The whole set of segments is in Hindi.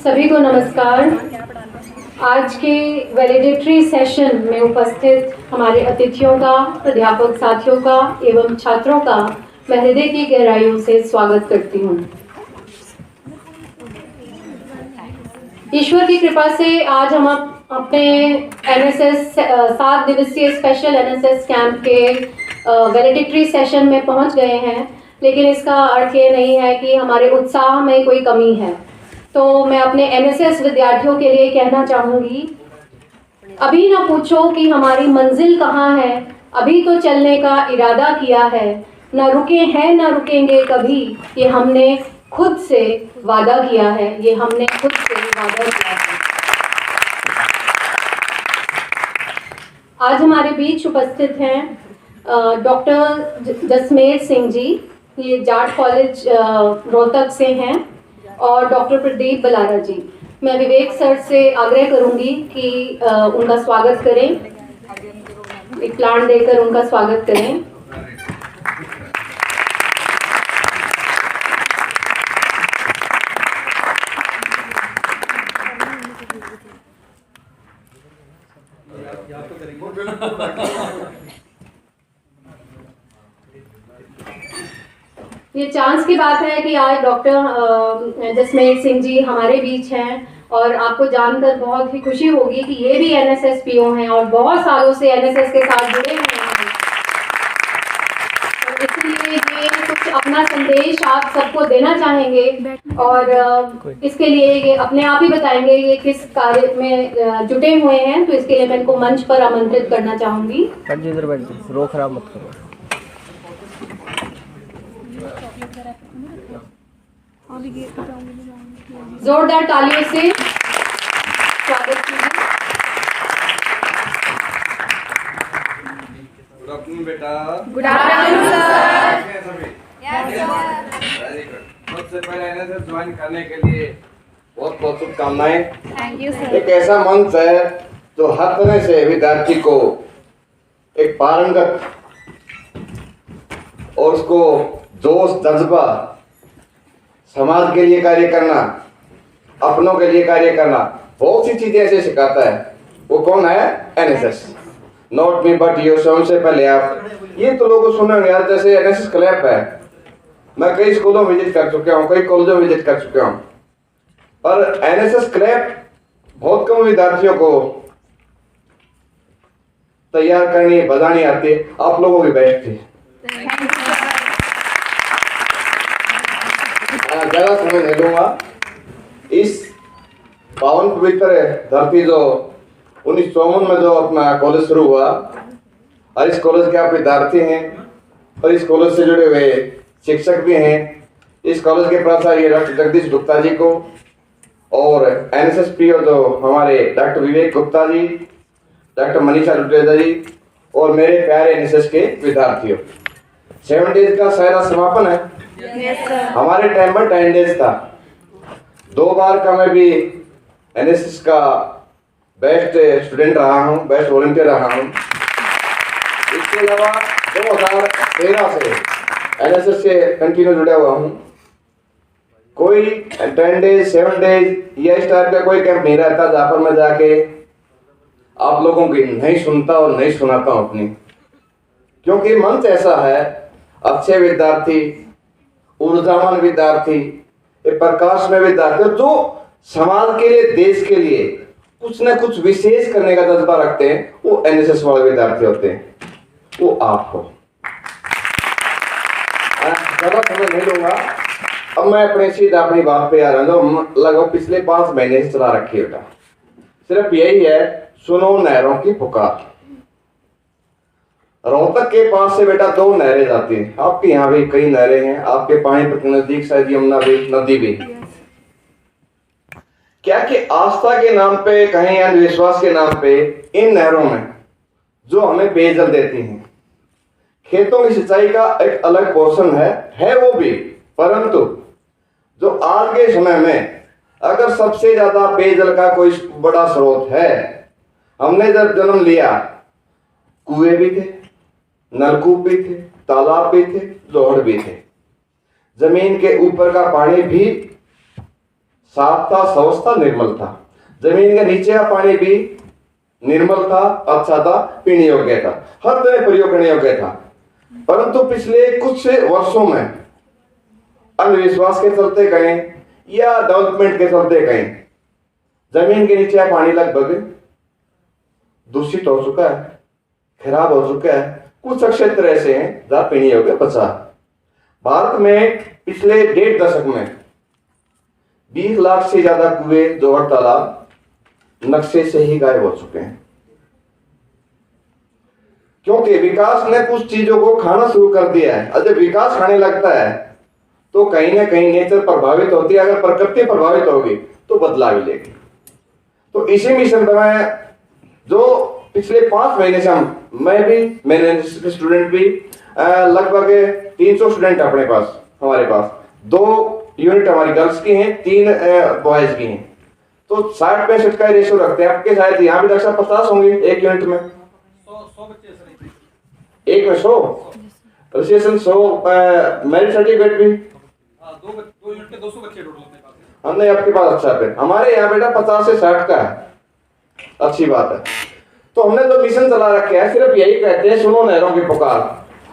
सभी को नमस्कार। आज के वैलिडेटरी सेशन में उपस्थित हमारे अतिथियों का, प्राध्यापक साथियों का एवं छात्रों का मैं हृदय की गहराइयों से स्वागत करती हूँ। ईश्वर की कृपा से आज हम अपने एनएसएस 7 दिवसीय स्पेशल एनएसएस कैंप के वैलिडेटरी सेशन में पहुँच गए हैं, लेकिन इसका अर्थ ये नहीं है कि हमारे उत्साह में कोई कमी है। तो मैं अपने एनएसएस विद्यार्थियों के लिए कहना चाहूँगी, अभी ना पूछो कि हमारी मंजिल कहाँ है, अभी तो चलने का इरादा किया है। ना रुके हैं ना रुकेंगे कभी, ये हमने खुद से वादा किया है, ये हमने खुद से वादा किया है। आज हमारे बीच उपस्थित हैं डॉक्टर जसमेर सिंह जी, ये जाट कॉलेज रोहतक से हैं, और डॉक्टर प्रदीप बलारा जी। मैं विवेक सर से आग्रह करूंगी कि उनका स्वागत करें, एक प्लांट देकर उनका स्वागत करें। ये चांस की बात है कि आज डॉक्टर जसमेर सिंह जी हमारे बीच हैं, और आपको जानकर बहुत ही खुशी होगी कि ये भी एनएसएस पीओ हैं और बहुत सालों से एनएसएस के साथ जुड़े हुए हैं। तो इसलिए ये कुछ अपना संदेश आप सबको देना चाहेंगे, और इसके लिए ये अपने आप ही बताएंगे ये किस कार्य में जुटे हुए हैं। तो इसके लिए मैं इनको मंच पर आमंत्रित करना चाहूँगी। रो खराब मत करो। जोरदार तालियों से स्वागत कीजिए। गुड आफ्टरनून बेटा। Good afternoon sir. कैसे हैं सभी? Yes sir. Very good. सबसे पहले एनएसएस ज्वाइन करने के लिए बहुत बहुत शुभकामनाएं। Thank you sir. एक ऐसा मंच है जो हर तरह से विद्यार्थी को एक पारंगत और उसको जोश जज्बा, समाज के लिए कार्य करना, अपनों के लिए कार्य करना, बहुत सी चीजें ऐसे सिखाता है। वो कौन है? NSS. Not me but you. सबसे पहले आप ये तो लोगों सुनेंगे यार, जैसे एनएसएस क्लब है। मैं कई स्कूलों में विजिट कर चुका हूँ, कई कॉलेजों में विजिट कर चुका हूँ, पर एनएसएस क्लब बहुत कम विद्यार्थियों को तैयार करनी, बजानी आती है। आप लोगों की बेस्ट थी। ज्यादा समय नहीं लूंगा। इस पावन पवित्र धरती जो 1954 में जो अपना कॉलेज शुरू हुआ, और इस कॉलेज के आप विद्यार्थी हैं और इस कॉलेज से जुड़े हुए शिक्षक भी हैं। इस कॉलेज के प्राचार्य डॉक्टर जगदीश गुप्ता जी को, और एनएसएस पीओ जो हमारे डॉक्टर विवेक गुप्ता जी, डॉक्टर मनीषा लुटेजा जी, और मेरे प्यारे एनएसएस के विद्यार्थियों। 7 डेज का शायद समापन है। हमारे टाइम में 10 डेज था। 2 बार का मैं भी एनएसएस का बेस्ट स्टूडेंट रहा हूँ, बेस्ट वॉलंटियर रहा हूँ। इसके अलावा 2013 से एनएसएस से कंटिन्यू जुड़ा हुआ हूँ। कोई 10 डेज 7 डेज या इस टाइप का कोई कैंप नहीं रहता जहाँ पर मैं जाके आप लोगों की नहीं सुनता और नहीं सुनाता हूँ अपनी, क्योंकि मंच ऐसा है, अच्छे विद्यार्थी, ऊर्जावान विद्यार्थी, प्रकाश में विद्यार्थी जो समाज के लिए, देश के लिए कुछ न कुछ विशेष करने का जज्बा रखते हैं, वो एनएसएस वाले विद्यार्थी होते हैं। वो आप हो। ज्यादा समय नहीं लूंगा, अब मैं अपनी बात पे आ रहा हूँ। लगभग पिछले 5 महीने से चला रखी है बेटा। सिर्फ यही है, सुनो नहरों की पुकार। रोहतक के पास से बेटा 2 नहरें जाती हैं। आपके यहाँ भी कई नहरें हैं, आपके पानीपत के नजदीक शायद यमुना भी, नदी भी। क्या कि आस्था के नाम पे, कहीं अंधविश्वास के नाम पे, इन नहरों में जो हमें पेयजल देती हैं, खेतों की सिंचाई का एक अलग पोर्शन है वो भी, परंतु जो आज के समय में अगर सबसे ज्यादा पेयजल का कोई बड़ा स्रोत है, हमने जब जन्म लिया कुएं भी थे, नलकूप भी थे, तालाब भी थे, जोहड़ भी थे। जमीन के ऊपर का पानी भी साफ था, स्वच्छ था, निर्मल था। जमीन के नीचे का पानी भी निर्मल था, अच्छा था, पीने योग्य था, हर तरह प्रयोग करने योग्य था। परंतु पिछले कुछ वर्षों में अंधविश्वास के चलते कहें या डेवलपमेंट के चलते कहें, जमीन के नीचे का पानी लगभग दूषित हो चुका है, खराब हो चुका है। कुछ क्षेत्र ऐसे हैं जहां पीने योग्य बचा। भारत में पिछले 1.5 दशक में 20 लाख से ज्यादा कुएं, जोहर, तालाब नक्शे से ही गायब हो चुके हैं, क्योंकि विकास ने कुछ चीजों को खाना शुरू कर दिया है। और जब विकास खाने लगता है तो कहीं ना कहीं नेचर प्रभावित होती है। अगर प्रकृति प्रभावित होगी तो बदलाव मिलेगी। तो इसी मिशन पर मैं जो पिछले 5 महीने से मैं भी, मेरे स्टूडेंट भी, लगभग 300 स्टूडेंट अपने पास, हमारे पास 2 यूनिट हमारी गर्ल्स की हैं, 3 बॉयज की हैं। तो 60-65 का रेशियो रखते हैं। आपके शायद यहाँ भी डॉक्टर साहब 50 होंगे एक यूनिट में, 100 बच्चे सर, एक में 100 रजिस्ट्रेशन, 100 मैरिट सर्टिफिकेट भी। हाँ, 2 यूनिट के 200 बच्चे टोटल अपने पास है। हमने आपके पास अच्छा पे, हमारे यहाँ बेटा 50 से 60 का है, अच्छी बात है। तो हमने जो मिशन चला रखे है सिर्फ यही कहते हैं, सुनो नहरों की पुकार।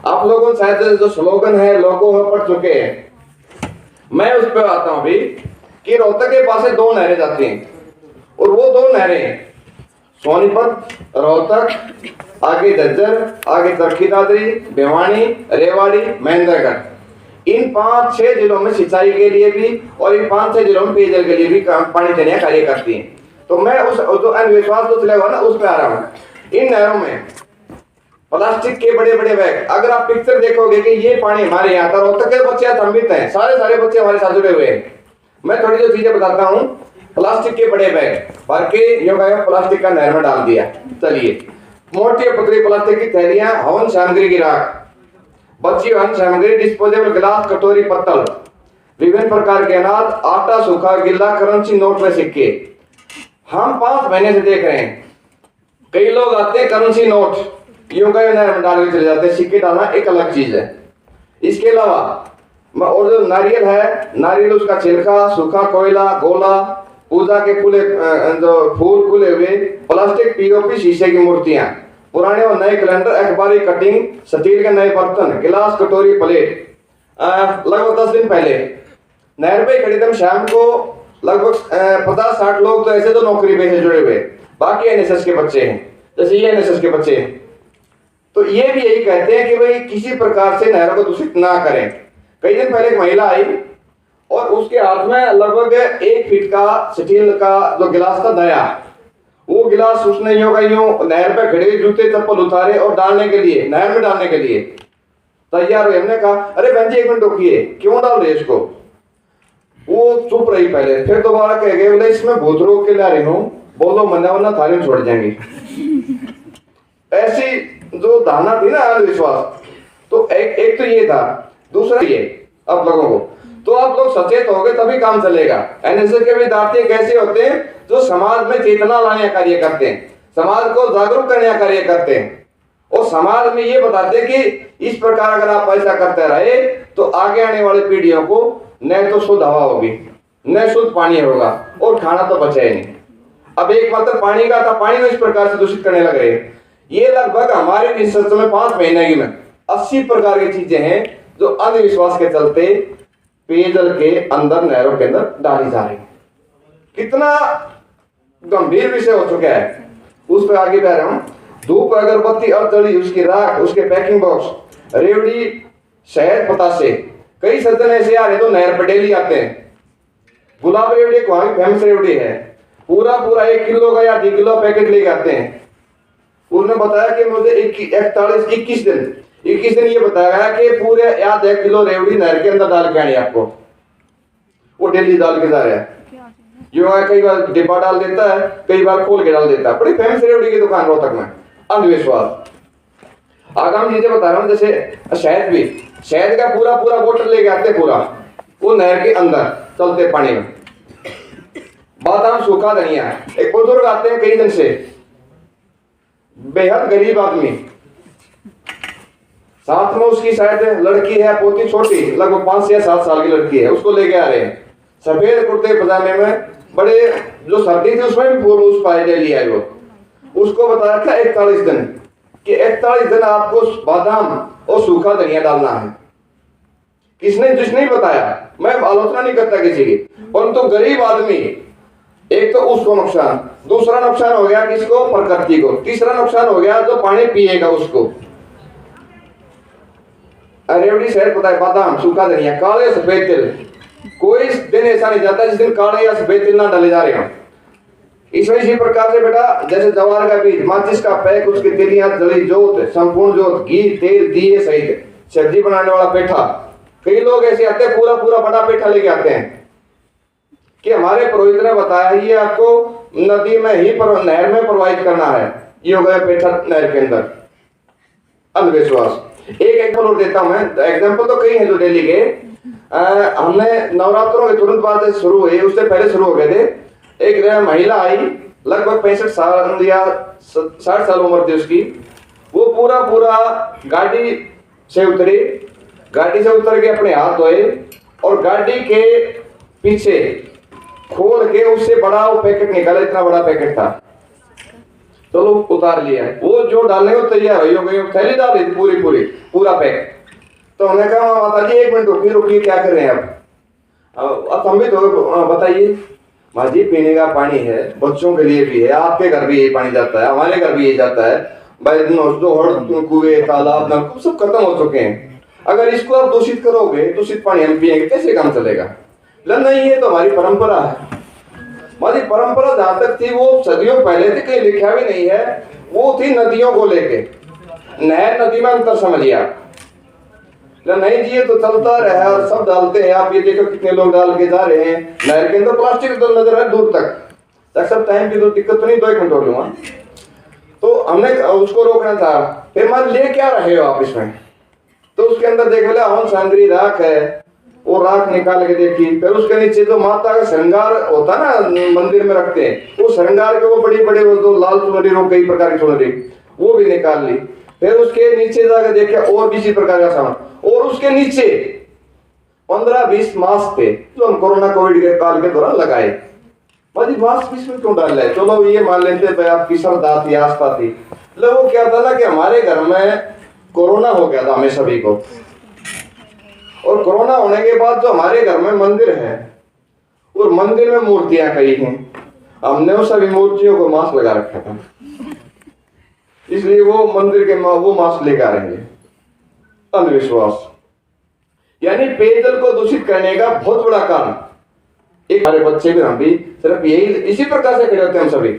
आप लोगों शायद जो स्लोगन है लोगों में पढ़ चुके हैं। मैं उस पर आता हूं अभी कि रोहतक के पास से 2 नहरें जाती हैं, और वो 2 नहरें सोनीपत, रोहतक, आगे झज्जर, आगे चरखी दादरी, भिवानी, रेवाड़ी, महेंद्रगढ़। इन 5-6 जिलों में सिंचाई के लिए भी और इन 5-6 जिलों में पेयजल के लिए भी पानी देने का कार्य करती हैं। तो मैं उस जो अंधविश्वास जो चला हुआ ना उस पर आ रहा हूँ। इन नहरों में प्लास्टिक के बड़े बड़े बैग, अगर आप पिक्चर देखोगे कि ये पानी हमारे यहाँ था, रोहतक के बच्चे संबित हैं, सारे बच्चे हमारे साथ जुड़े हुए हैं। मैं थोड़ी जो चीजें बताता हूँ। प्लास्टिक के बड़े बैग भर के योगा प्लास्टिक का नहर में डाल दिया। चलिए, मोटी पतली प्लास्टिक की थैलियां, हवन सामग्री की राख, बची हवन सामग्री, डिस्पोजेबल गिलास, कटोरी, पत्तल, विभिन्न प्रकार के अनाज, आटा, सूखा, गीला, करेंसी नोट में सिक्के। हम 5 महीने से देख रहे हैं, कई लोग आते हैं करेंसी नोट योगा नहर में डाल के चले जाते हैं। सिक्के डालना एक अलग चीज है। इसके अलावा और जो नारियल है, नारियल उसका छिलका, सूखा कोयला, गोला, पूजा के फूले, जो फूल खुले हुए, प्लास्टिक, पीओपी, शीशे की मूर्तियां, पुराने और नए कैलेंडर, अखबारी कटिंग, स्टील के नए बर्तन, गिलास, कटोरी, प्लेट। लगभग 10 दिन पहले नहर पे खड़े थे शाम को, लगभग 50-60 लोग तो ऐसे तो नौकरी पे से जुड़े हुए, बाकी एनएसएस के बच्चे हैं, जैसे ये एनएसएस के बच्चे हैं। तो ये भी यही कहते हैं कि भाई किसी प्रकार से नहरों को दूषित ना करें। कई दिन पहले एक महिला आई और उसके हाथ में लगभग 1 फीट का स्टील का जो गिलास था नया, वो गिलास उसने यूं नहर पे खड़े जूते चप्पल उतारे और डालने के लिए, नहर में डालने के लिए तैयार हुए। हमने कहा अरे बहन जी 1 मिनट रुकिए, क्यों डाल रहे इसको? वो चुप रही पहले, फिर दोबारा कह गए बोले इसमें भूत रोग के ला रही हूँ, बोलो मना वरना थाली में छोड़ जाएंगे। ऐसी जो धारणा थी ना अंधविश्वास, तो एक तो ये था। दूसरा ये आप लोगों को, तो आप लोग सचेत हो गए तभी काम चलेगा। एनएसएस के विद्यार्थी कैसे होते हैं? जो समाज में चेतना लाने का कार्य करते हैं, समाज को जागरूक करने का कार्य करते हैं, और समाज में ये बताते हैं कि इस प्रकार अगर आप ऐसा करते रहे तो आगे आने वाली पीढ़ियों को न तो शुद्ध हवा होगी, न शुद्ध पानी होगा, और खाना तो बचा ही नहीं। अब एक मात्र पानी का था, पानी में इस प्रकार से दूषित करने लग रहे हैं। ये लगभग हमारे रिसर्च में 5 महीने में 80 प्रकार की चीजें हैं जो अंधविश्वास के चलते पेयजल के अंदर, नहरों के अंदर डाली जा रही है। कितना गंभीर विषय हो चुका है, उस पर आगे बढ़ रहा हूं। धूप, अगरबत्ती, अर्धजली, उसकी राख, उसके पैकिंग बॉक्स, रेवड़ी, शहद, पतासे। कई सज्जन ऐसे आ रहे तो नहर पर डेली आते हैं। गुलाब रेवड़ी को वहां फेमस रेवड़ी है, पूरा 1 किलो का या 2 किलो पैकेट लेके आते हैं। उन्होंने बताया कि मुझे 21 दिन ये बताया गया कि पूरे 1 किलो रेवड़ी नहर के अंदर डाल के आनी आपको। वो डेली डाल के जा रहा है। जो है कई बार डिब्बा डाल देता है, कई बार खोल के डाल देता है। बड़ी फेमस रेवड़ी की दुकान रोहतक में। अंधविश्वास। आगामी चीजें बता रहा हूँ, जैसे शहद भी, शहद का पूरा बोतल लेके आते पूरा, वो नहर के अंदर चलते पानी में। बादाम, सूखा धनिया। एक बुजुर्ग आते हैं कई दिन से, बेहद गरीब आदमी, साथ में उसकी शायद लड़की है, पोती छोटी, लगभग 5 या 7 साल की लड़की है, उसको लेके आ रहे हैं। सफेद कुर्ते पजामे में, बड़े जो सर्दी थी उसमें भी फूल उस पाए ले आए वो। उसको बताया था 41 दिन कि 41 दिन आपको बादाम और सूखा धनिया डालना है। किसने जिसने बताया, मैं आलोचना नहीं करता किसी की, परंतु गरीब आदमी, एक तो उसको नुकसान, दूसरा नुकसान हो गया किसको, प्रकृति को, तीसरा नुकसान हो गया जो पानी पिएगा उसको। रेवड़ी शहर पता है, बादाम सूखा धनिया काले सफेद तिल, कोई दिन ऐसा नहीं जाता जिस दिन काले या सफेद तिल ना डाले जा रहे हो। इसी प्रकार से बेटा, जैसे जवार का बीज, माचिस का पैक, उसकी तिलियां, जली जोत, संपूर्ण जोत, घी, तेल, दिए सहित सब्जी बनाने वाला पेठा। कई लोग ऐसे आते हैं पूरा पूरा बड़ा पेठा लेके आते हैं कि हमारे पुरोहित ने बताया ये आपको नदी में ही नहर में प्रवाहित करना है। ये हो गया पेठा नहर के अंदर, अंधविश्वास। एक एग्जाम्पल और देता हूं मैं, एग्जाम्पल तो कई हैं जो डेली के। हमने नवरात्रों के तुरंत बाद शुरू हुए, उससे पहले शुरू हो गए थे। एक महिला आई, लगभग 65 साल या 60 साल उम्र थी उसकी। वो पूरा गाड़ी से उतरी, गाड़ी से उतर के अपने हाथ धोए और गाड़ी के पीछे खोल के उससे बड़ा वो पैकेट निकाला, इतना बड़ा पैकेट था, चलो उतार लिया। वो जो डालने को तैयार हो गई, थैली डाल दी पूरा पैक। तो हमने कहा माता जी 1 मिनट रुकिए, क्या कर रहे हैं अब हम भी तो बताइए। माँ जी पीने का पानी है, बच्चों के लिए भी है, आपके घर भी ये पानी जाता है, हमारे घर भी ये जाता है, कुएं, तालाब, नलकूप सब खत्म हो चुके हैं। अगर इसको आप दूषित करोगे, दूषित पानी हम पिएंगे, कैसे काम चलेगा? नहीं, ये तो हमारी परंपरा है। हमारी परंपरा जहां तक थी वो सदियों पहले थी, कहीं लिखा भी नहीं है, वो थी नदियों को लेके। नहर नदी में अंतर समझिए आप। नहीं जी ये तो चलता रहा और सब डालते हैं, आप ये देखो कितने लोग डाल के जा रहे हैं नहर के अंदर, प्लास्टिक तो नजर है दूर तक। सब टाइम की तो दिक्कत तो नहीं, 2 मिनट हो लूंगा। तो हमने उसको रोकना था। फिर मान ले क्या रहे हो आप इसमें, तो उसके अंदर देख बोले हम सांगरी राख है, वो राख निकाल के देखी। फिर उसके नीचे जो माता का श्रृंगार होता ना मंदिर में रखते हैं, वो श्रृंगार के वो बड़ी वो जो लाल चुनरी, वो कई प्रकार की चुनरी, वो भी निकाल ली। फिर उसके नीचे जाकर देखे और भी इसी प्रकार का सामान, और उसके नीचे 15-20 मास्क थे जो हम कोरोना कोविड के काल के दौरान लगाए। भाई मास्क इसमें क्यों डाल रहे? चलो ये मान लेते भाई आपकी श्रद्धा थी, आस्था थी। वो क्या था ना कि हमारे घर में कोरोना हो गया था हमें सभी को, और कोरोना होने के बाद जो हमारे घर में मंदिर है और मंदिर में मूर्तियां कई हैं, हमने उन सभी मूर्तियों को मास्क लगा रखा था, इसलिए वो मंदिर के वो मास्क लेकर आएंगे। अंधविश्वास यानी पेयजल को दूषित करने का बहुत बड़ा कारण। एक हमारे बच्चे भी, हम भी सिर्फ यही इसी प्रकार से खड़े होते हैं, हम सभी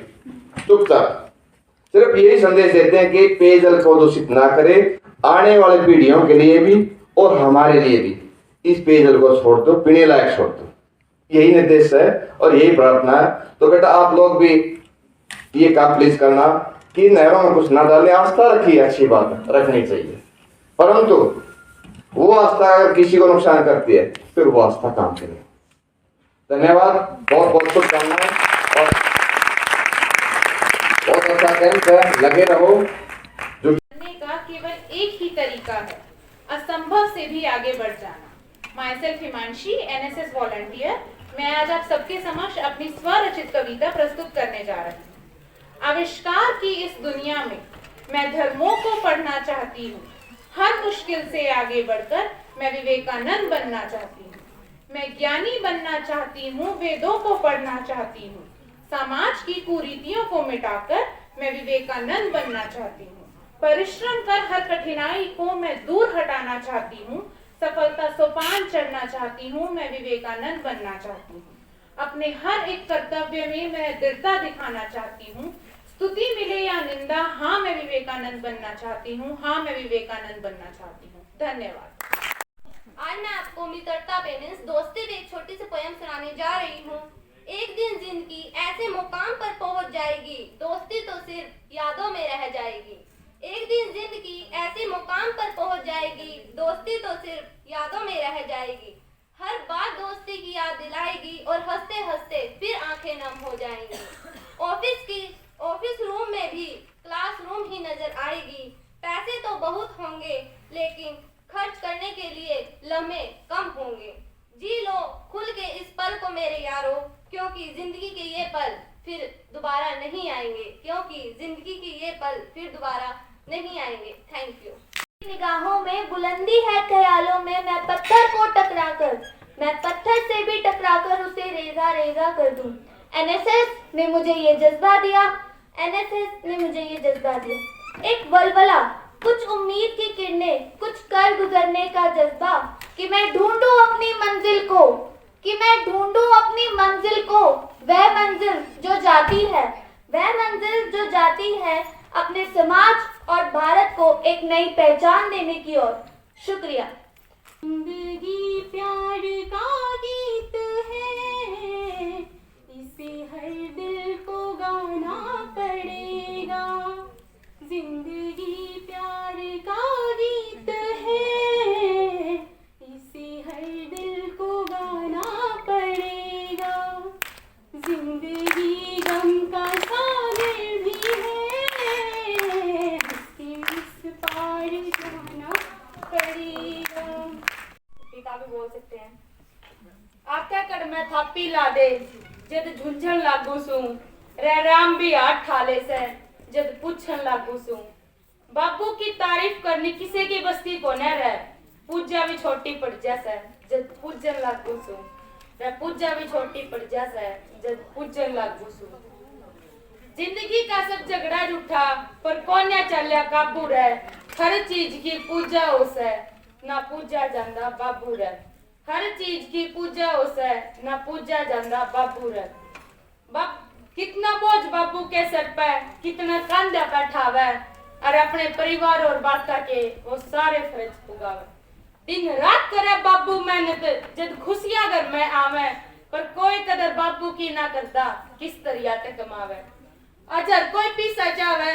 चुपचाप सिर्फ यही संदेश देते हैं कि पेयजल को दूषित ना करें, आने वाले पीढ़ियों के लिए भी और हमारे लिए भी इस पेयजल को छोड़ दो, पीने लायक छोड़ दो। यही निर्देश है और यही प्रार्थना है। तो बेटा आप लोग भी ये काम प्लीज करना कि नहरों में कुछ ना डालें। आस्था रखिए, अच्छी बात रखनी चाहिए, परंतु वो आस्था अगर किसी को नुकसान करती है फिर वो आस्था काम करे। धन्यवाद, बहुत बहुत शुभकामनाएं और बहुत अच्छा कैंप है, लगे रहो। का केवल एक ही तरीका है, असंभव से भी आगे बढ़ जाना। My self Himanshi, NSS volunteer. मैं आज आप सबके समक्ष अपनी स्वरचित कविता प्रस्तुत करने जा रही हूँ। आविष्कार की इस दुनिया में मैं धर्मों को पढ़ना चाहती हूँ, हर मुश्किल से आगे बढ़कर मैं विवेकानंद बनना चाहती हूँ। मैं ज्ञानी बनना चाहती हूँ, वेदों को पढ़ना चाहती हूँ, समाज की कुरीतियों को मिटाकर मैं विवेकानंद बनना चाहती हूँ। परिश्रम कर हर कठिनाई को मैं दूर हटाना चाहती हूँ, सफलता सोपान चढ़ना चाहती हूँ, मैं विवेकानंद बनना चाहती हूँ। अपने हर एक कर्तव्य में मैं दृढ़ता दिखाना चाहती हूँ, स्तुति मिले या निंदा, हाँ मैं विवेकानंद बनना चाहती हूँ, हाँ मैं विवेकानंद बनना चाहती हूँ। धन्यवाद। आज मैं आपको मित्रता पेनिस दोस्ती पे एक छोटी सी पोयम सुनाने जा रही हूँ। एक दिन जिंदगी ऐसे मुकाम पर पहुंच जाएगी, दोस्ती तो सिर्फ यादों में रह जाएगी। एक दिन जिंदगी ऐसे मुकाम पर पहुंच जाएगी, दोस्ती तो सिर्फ यादों में रह जाएगी। हर बात दोस्ती की याद दिलाएगी और हंसते हंसते फिर आंखें नम हो जाएंगी। ऑफिस रूम में भी क्लासरूम ही नजर आएगी। पैसे तो बहुत होंगे लेकिन खर्च करने के लिए लम्हे कम होंगे। जी लो खुल के इस पल को नहीं आएंगे, क्योंकि जिंदगी की ये पल फिर दोबारा नहीं आएंगे। Thank you. निगाहों में बुलंदी है, ख्यालों में मैं पत्थर को टकराकर, मैं पत्थर से भी टकराकर उसे रेजा रेजा कर दूं। एनएसएस ने मुझे ये जज्बा दिया, एनएसएस ने मुझे ये जज्बा दिया। एक वलवला, कुछ उम्मीद की किरणें, कुछ कर गुजरने का जज्बा, कि मैं ढूंढूं अपनी मंजिल को, कि मैं ढूंढूं अपनी मंजिल को, वह मंजिल जो जाती है, वह मंजिल जो जाती है अपने समाज और भारत को एक नई पहचान देने की ओर। शुक्रिया। जिंदगी प्यार का गीत है, इसे हर दिल को गाना पड़ेगा। जिंदगी प्यार का गीत है, इसे हर दिल को गाना पड़ेगा। जिंदगी गम का सागर भी है, इसके इस पार जाना पड़ेगा। पिता भी बोल सकते हैं। आपका कर मैं थापी ला दे, जद झुंझण लागू सू, रे राम भी हाथ ठाले से, जद पूछन लागू सू। बापू की तारीफ करनी किसी की बस्ती को न रह, पूजा भी छोटी पड़ जैसा, जद पूजन लागू सू, रे पूजा भी छोटी पड़ जैसा, जद पूजन लागू सू। जिंदगी का सब झगड़ा रूठा, पर कौन या चलिया काबू रह, हर चीज की पूजा होसे, ना पूजा जांदा बाबू रह। हर चीज की पूजा होसे, ना पूजा जांदा बाबू रह। बाप कितना बोझ बाबू के सर पे, कितना कंधा बैठावे, और अपने परिवार और बाका के वो सारे फर्ज पुगावे। दिन रात करे बाबू मेहनत, जब खुशियां घर में आवे, पर कोई कदर बाबू की ना करता, किस तरिया ते कमावे। अजर कोई पीसा चावे,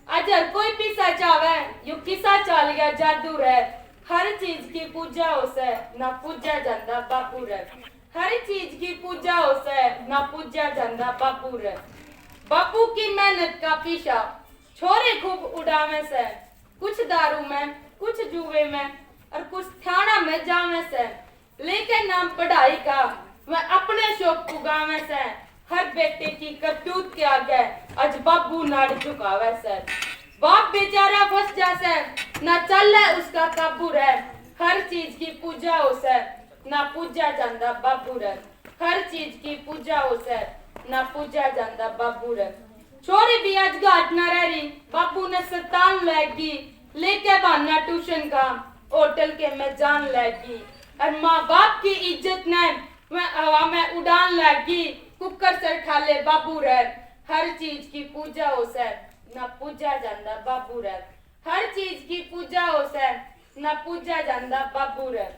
अजर कोई पीसा चावे, यू किसा चाल गया जादू रे। हर चीज की पूजा होसे, ना पूजा जांदा बाबू रे। हर चीज की पूजा होसे, ना पूजा जांदा बापू रे। बापू की मेहनत का पीछा छोरे खूब उड़ावे से, कुछ दारू में, कुछ जुए में, और कुछ थाना में जावे से। लेके नाम पढ़ाई का वह अपने शौक पुगावे से, हर बेटे की करतूत के आगे आज बाबू नाड़ झुकावे से। बाप बेचारा फंस जासे, ना चले उसका काबू रे। हर चीज की पूजा होसे, ना पूजा जांदा बाबू रे। हर चीज की पूजा होसे, ना पूजा जांदा बाबू रे। छोरी भी आज घाट न रही, बाबू ने सतान लगी, लेके बहाना ट्यूशन का, होटल के में जान लगी। और माँ बाप की इज्जत ने वह हवा में उड़ान लगी, कुकर से ठाले बाबू रे। हर चीज की पूजा होसे, ना पूजा जांदा बाबू रे। हर चीज की पूजा होसे, ना पूजा जांदा बाबू रे।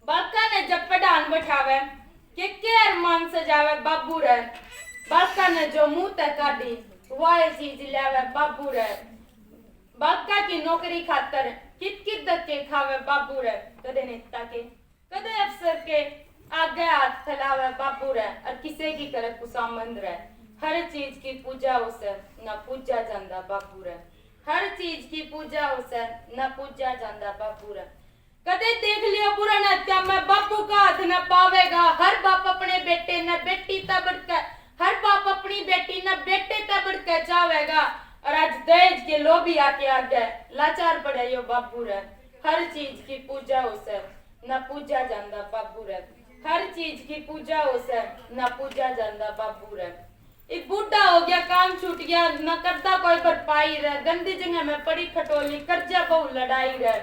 बाका ने जब पढ़ान बैठावे, के अरमान सजावे बाबू रे। बाका ने जो मुंह तक काटी, वह चीज लावे बाबू रे। बाका की नौकरी खातर कित कित धक्के खावे बाबू रे। कदे नेता के, कदे अफसर के आगे हाथ फैलावे बाबू रे, और किसी की करे कुसामंद रे। हर चीज की पूजा होसे, ना पूजा जांदा बाबू रे। हर चीज की पूजा होसे, ना पूजा जांदा बाबू रे। कदे देख लिया बुरा नत्या में बापू का हाथ न पावेगा। हर बाप अपने बेटे न बेटी तबड़ के, हर बाप अपनी बेटी न बेटे तबड़ के चावेगा। और आज दहेज के लोभी आके आ गए, लाचार पड़े यो बाबू रे। हर चीज की पूजा होसे, न पूजा जांदा बाबू रे। हर चीज की पूजा होसे, न पूजा जांदा बाबू रे। एक बूढ़ा हो गया, काम छूट गया, न करता कोई भरपाई रे। गंदी जगह में पड़ी खटोली, कर्जा बहु लड़ाई रे।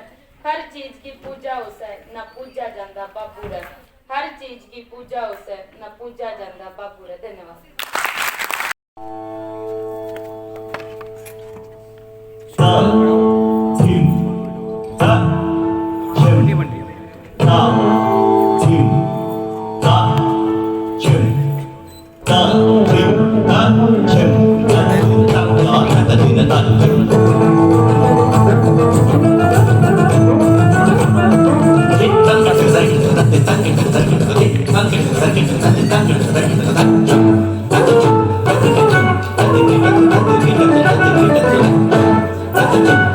हर चीज की पूजा होसे, न पूजा जांदा बाबू रे। हर चीज की पूजा होसे, न पूजा जांदा बाबू रे। धन्यवाद। Thank you.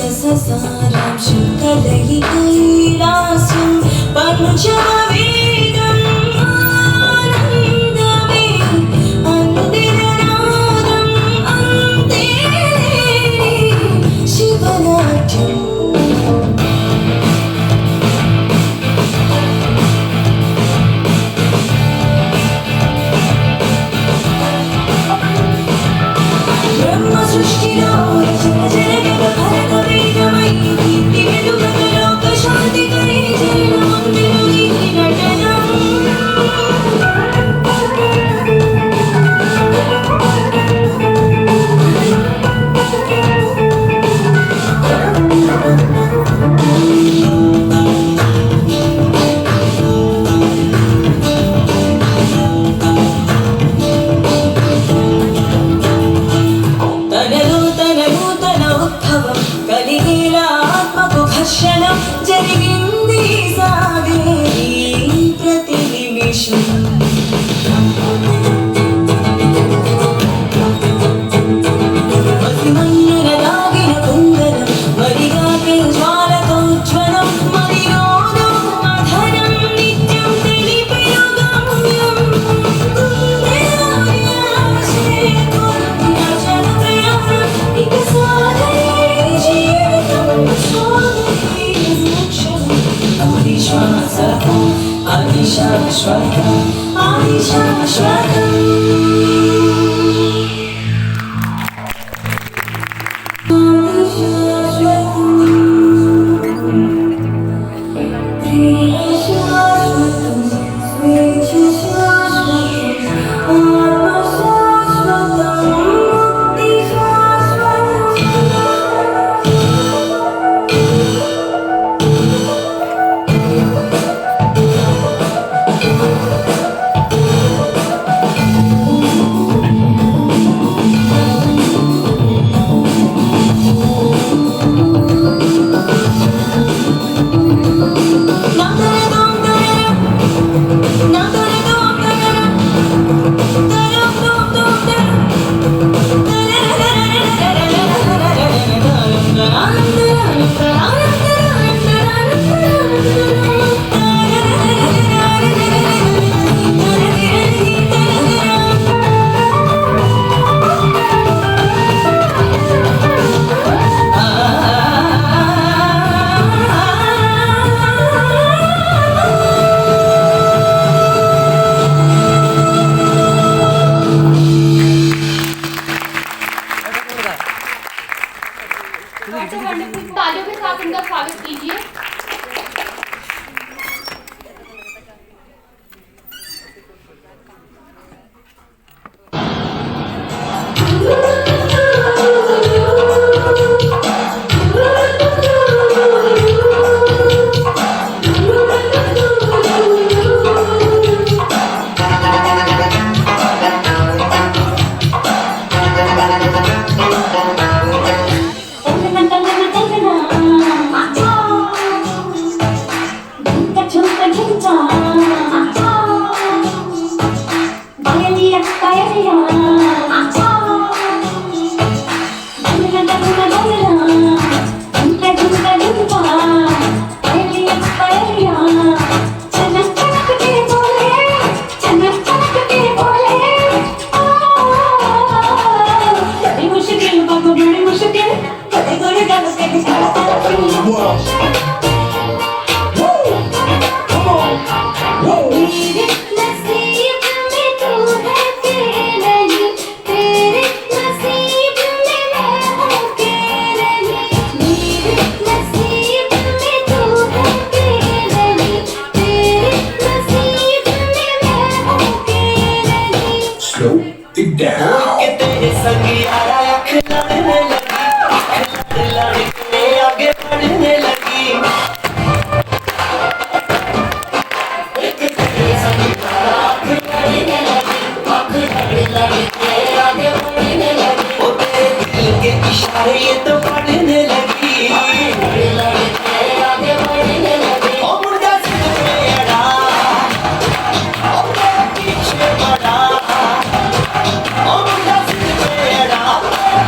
नेत्ररससारांशं कलयितैलास्यं पञ्चमवेदम् आनन्दमे अन्दिरनादम् अन्ते शिवनाट्यम् జరిగింది సాగేది ప్రతి నిమిషం మసిమన్నున దాగిన కుందనం మరిగాకే జ్వాలతో జ్వలం మరిలోనూ మధనం నిత్యం తెలిపెను గమ్యం గుండెలోని ఆశే కొరచిన ప్రయాణం ఇక సాగలే జీవితం సాగలే ఆదిశాశ్వతం ఆదిశాశ్వతం ఆదిశాశ్వతం तालियों के साथ उनका स्वागत कीजिए।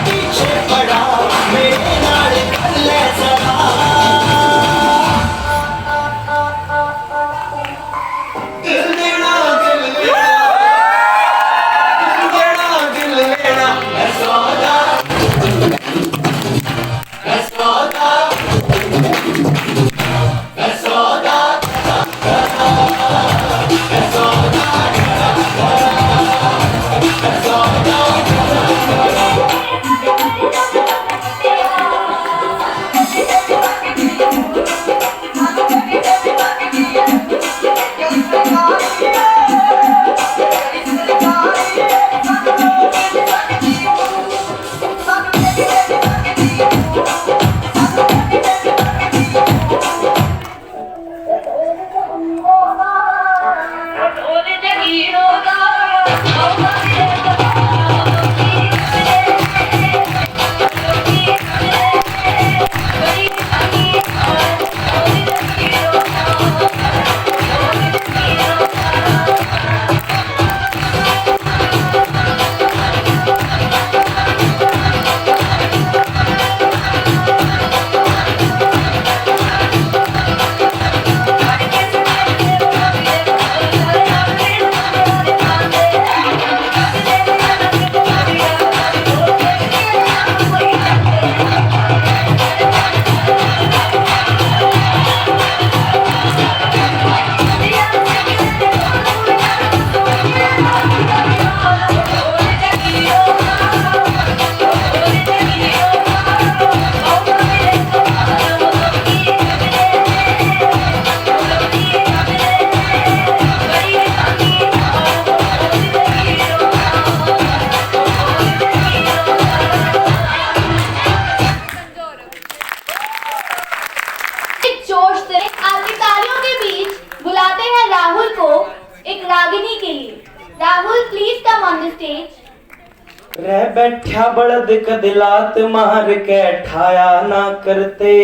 पीछे पड़ा stage. रह बैठा बलद कदिलात मार के ठाया ना करते,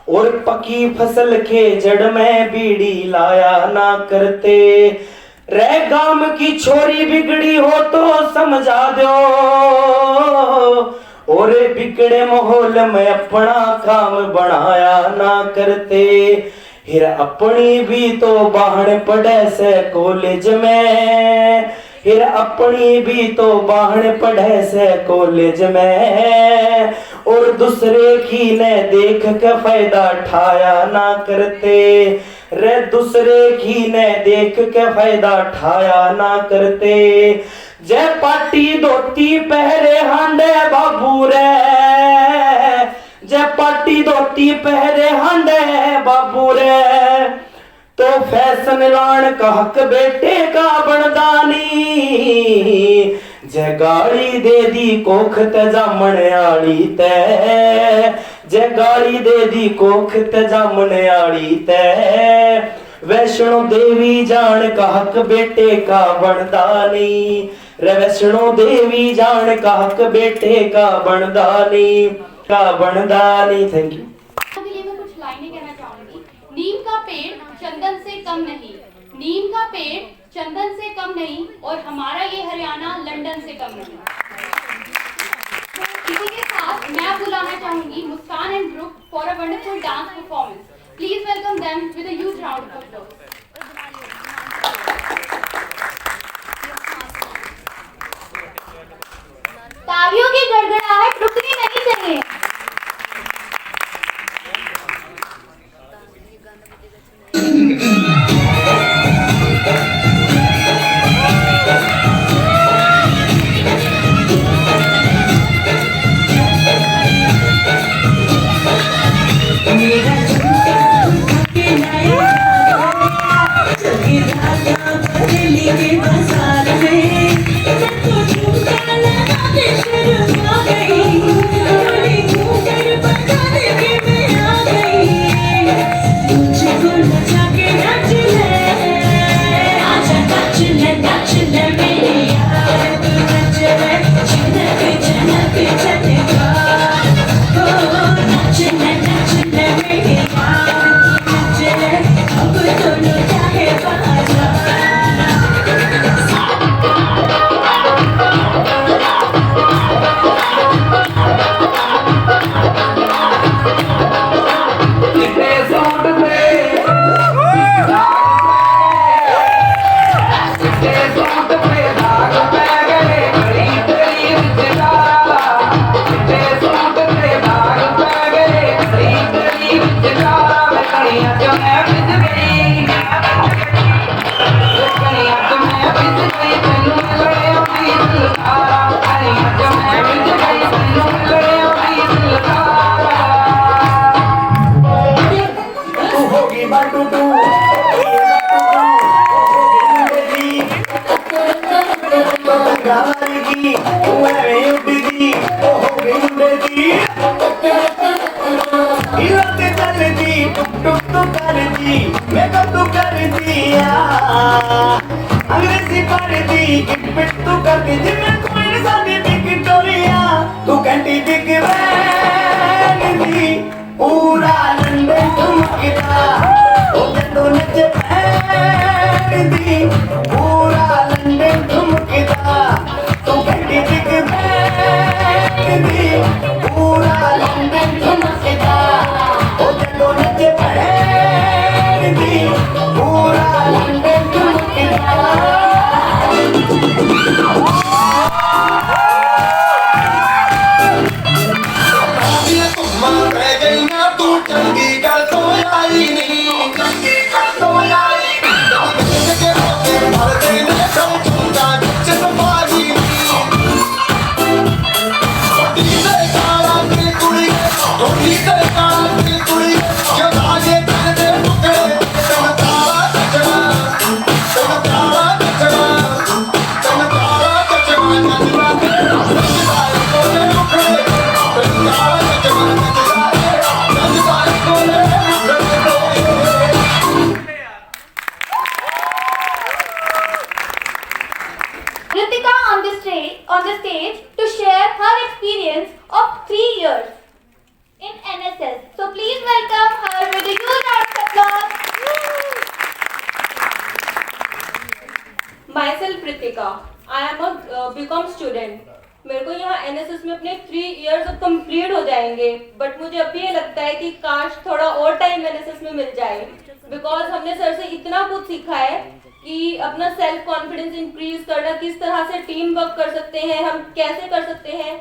और पकी फसल के जड़ में बीड़ी लाया ना करते। रह गांव की छोरी बिगड़ी हो तो समझा दो, और बिगड़े माहौल में अपना काम बनाया ना करते। फिर अपनी भी तो बाहर पड़े से कॉलेज में, फिर अपनी भी तो बाहर पढ़े से कॉलेज में, और दूसरे की ने देख के फायदा उठाया ना करते। रे दूसरे की ने देख के फायदा उठाया ना करते। जय पाटी धोती पहरे हांडे बाबू रे, जय पाटी धोती पहरे हांडे बाबू रे, तो फैशन लान का हक बेटे का बनदानी। जय गाली दे दी कोख ते जामण आली ते, जय गाली दे दी कोख ते जामण आली ते। वैष्णो देवी जान का हक बेटे का बनदानी, रे वैष्णो देवी जान का हक बेटे का बनदानी, का बनदानी। Thank you. के लिए मैं कुछ लाइनें कहना चाहूंगी। नीम का पेड़ चंदन से कम नहीं, नीम का पेड़ चंदन से कम नहीं, और हमारा ये हरियाणा लंदन से कम नहीं। इसी के साथ मैं बुलाना चाहूंगी Muskan and group for a wonderful dance performance. Please welcome them with a huge round of applause. तालियों की गड़गड़ाहट रुकनी नहीं चाहिए। अंग्रेजी कर दी किट तू कर दी जिम्मे कोई साडी विक्टोरिया, तू घंटी बिग वैन दी पूरा लंदन ठुमकदा, ओ जदों नच पैन दी पूरा लंदन ठुमकदा, तू घंटी बिग वैन दी पूरा लंदन ठुमकदा, ओ जदों नच पैन दी पूरा लंदन ठुमकदा। Ritika on the stage. Ritika. I am a BCom student. मेरे को यहाँ एनएसएस में अपने 3 इयर्स अब कंप्लीट हो जाएंगे, बट मुझे अभी ये लगता है कि काश थोड़ा और टाइम एनएसएस में मिल जाए, बिकॉज हमने सर से इतना कुछ सीखा है कि अपना सेल्फ कॉन्फिडेंस इंक्रीज करना, किस तरह से टीम वर्क कर सकते हैं, हम कैसे कर सकते हैं।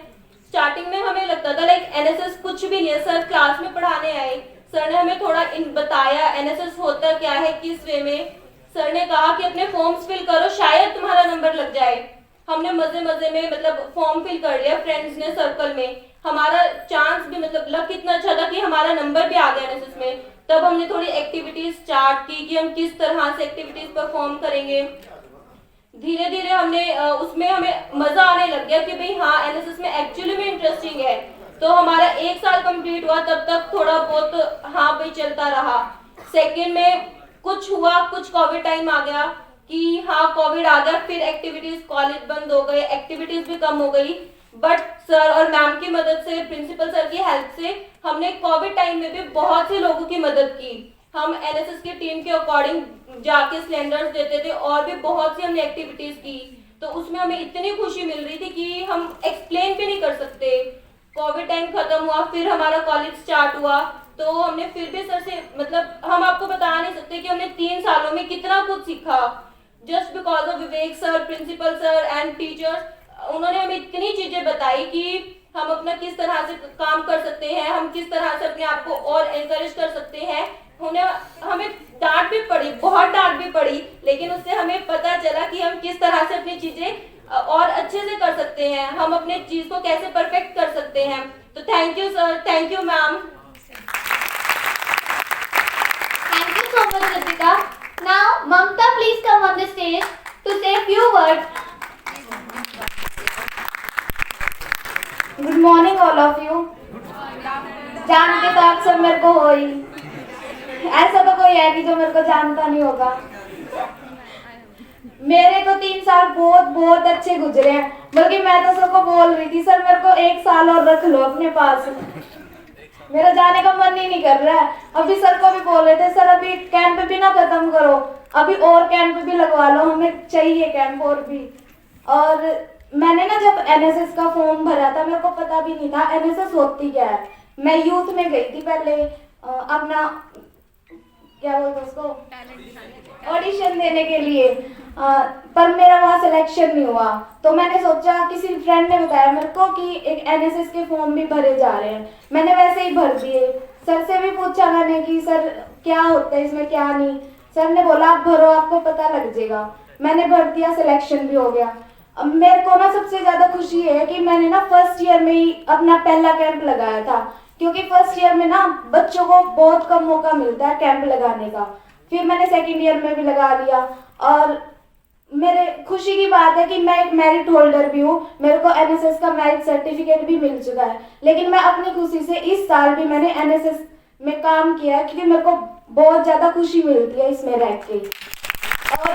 स्टार्टिंग में हमें लगता था लाइक एनएसएस कुछ भी नहीं है, सर क्लास में पढ़ाने आए, सर ने हमें थोड़ा बताया एनएसएस होता क्या है, किस वे में। सर ने कहा कि अपने फॉर्म्स फिल करो, शायद तुम्हारा नंबर लग जाए। हमने मजे मजे में मतलब फॉर्म फिल कर लिया फ्रेंड्स ने सर्कल में, हमारा चांस भी मतलब लक कितना अच्छा था कि हमारा नंबर भी आ गया एनएसएस में। तब हमने थोड़ी एक्टिविटीज स्टार्ट की कि हम किस तरह से एक्टिविटीज परफॉर्म करेंगे। धीरे धीरे हमने उसमें हमें मजा आने लग गया कि भाई हाँ एनएसएस में एक्चुअली में इंटरेस्टिंग है। तो हमारा 1 साल कंप्लीट हुआ, तब तक थोड़ा बहुत हाँ भाई चलता रहा। सेकेंड में कुछ हुआ, कुछ कोविड टाइम आ गया कि हाँ कोविड आ गया, फिर एक्टिविटीज कॉलेज बंद हो गए, एक्टिविटीज भी कम हो गई। बट सर और मैम की मदद से, प्रिंसिपल सर की हेल्प से हमने कोविड टाइम में भी बहुत से लोगों की मदद की। हम एनएसएस की टीम के अकॉर्डिंग जाके सिलेंडर्स देते थे और भी बहुत सी हमने एक्टिविटीज की। तो उसमें हमें इतनी खुशी मिल रही थी कि हम एक्सप्लेन भी नहीं कर सकते। कोविड टाइम खत्म हुआ, फिर हमारा कॉलेज स्टार्ट हुआ, तो हमने फिर भी सर से मतलब हम आपको बता नहीं सकते कि हमने 3 सालों में कितना कुछ सीखा। Just because of Vivek sir, principal sir and teachers, उन्होंने हमें इतनी चीजें बताई कि हम अपना किस तरह से काम कर सकते हैं, हम किस तरह से अपने आप को और एनकरेज कर सकते हैं। हमें डांट भी पड़ी, बहुत डांट भी पड़ी, लेकिन उससे हमें पता चला कि हम किस तरह से अपनी चीजें और अच्छे से कर सकते हैं, हम अपने चीज को कैसे परफेक्ट कर सकते हैं। तो thank you sir, thank you ma'am. Thank you so much, Ritika. Now, Mamta, please come on the stage to say a few words. Good morning all of you. जान के तो आप सब मेरे को हो ही, ऐसा तो कोई है कि जो मेरे को जानता नहीं होगा। मेरे तो 3 साल बहुत बहुत अच्छे गुजरे हैं, बल्कि मैं तो सबको बोल रही थी सर मेरे को 1 साल और रख लो अपने पास, मेरा जाने का मन ही नहीं कर रहा है। अभी सर को भी बोल रहे थे सर अभी कैंप भी ना खत्म करो, अभी और कैंप भी लगवा लो, हमें चाहिए कैंप और भी। और मैंने ना जब एनएसएस का फॉर्म भरा था मेरे को पता भी नहीं था एनएसएस होती क्या है। मैं यूथ में गई थी पहले अपना क्या बोलते उसको ऑडिशन देने के लिए, पर मेरा वहाँ सिलेक्शन नहीं हुआ। तो मैंने सोचा, किसी फ्रेंड ने बताया मेरे को कि एक एनएसएस के फॉर्म भी भरे जा रहे हैं, मैंने वैसे ही भर दिए। सर से भी पूछा मैंने कि सर क्या होता है इसमें क्या नहीं, सर ने बोला आप भरो आपको पता लग जाएगा। मैंने भर दिया, सिलेक्शन भी हो गया। अब मेरे को ना सबसे ज्यादा खुशी है कि मैंने ना फर्स्ट ईयर में ही अपना पहला कैंप लगाया था, क्योंकि फर्स्ट ईयर में ना बच्चों को बहुत कम मौका मिलता है कैंप लगाने का। फिर मैंने सेकंड ईयर में भी लगा लिया और मेरे खुशी की बात है कि मैं एक मेरिट होल्डर भी हूँ, मेरे को एनएसएस का मेरिट सर्टिफिकेट भी मिल चुका है। लेकिन मैं अपनी खुशी से इस साल भी मैंने एनएसएस में काम किया है, क्योंकि मेरे को बहुत ज्यादा खुशी मिलती है इसमें रह के। और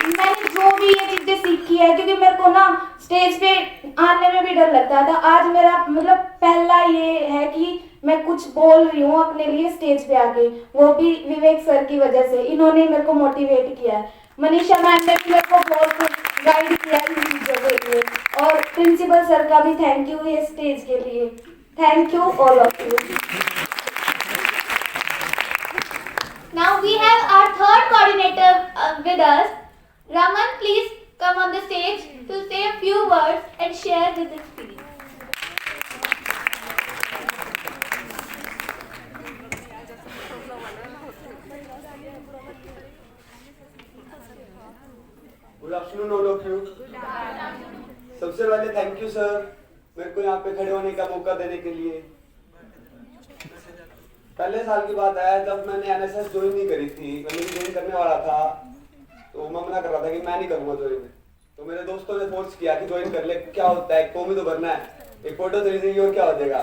मैंने जो भी ये चीजें सीखी है, क्योंकि मेरे को ना स्टेज पे आने में भी डर लगता था, आज मेरा मतलब पहला ये है कि मैं कुछ बोल रही हूँ अपने लिए स्टेज पे आके, वो भी विवेक सर की वजह से, इन्होंने मेरे को मोटिवेट किया है। मनीषा मैम ने भी मेरे को बहुत गाइड किया इन चीजों के लिए, और प्रिंसिपल सर का भी थैंक यू ये स्टेज के लिए। Thank you all of you. Now we have our third coordinator with us. Raman, please come on the stage to say a few words and share his experience. Good afternoon all of you. सबसे पहले थैंक यू सर, मेरे को यहाँ पे खड़े होने का मौका देने के लिए। पहले साल की बात है जब मैंने एनएसएस ज्वाइन नहीं करी थी, मैं ज्वाइन करने वाला था तो मैं मना कर रहा था कि मैं नहीं करूंगा ज्वाइन। तो मेरे दोस्तों ने फोर्स किया कि ज्वाइन कर ले, क्या होता है, फॉर्म ही तो भरना है, एक फोटो तो लीजिएगी और क्या हो जाएगा।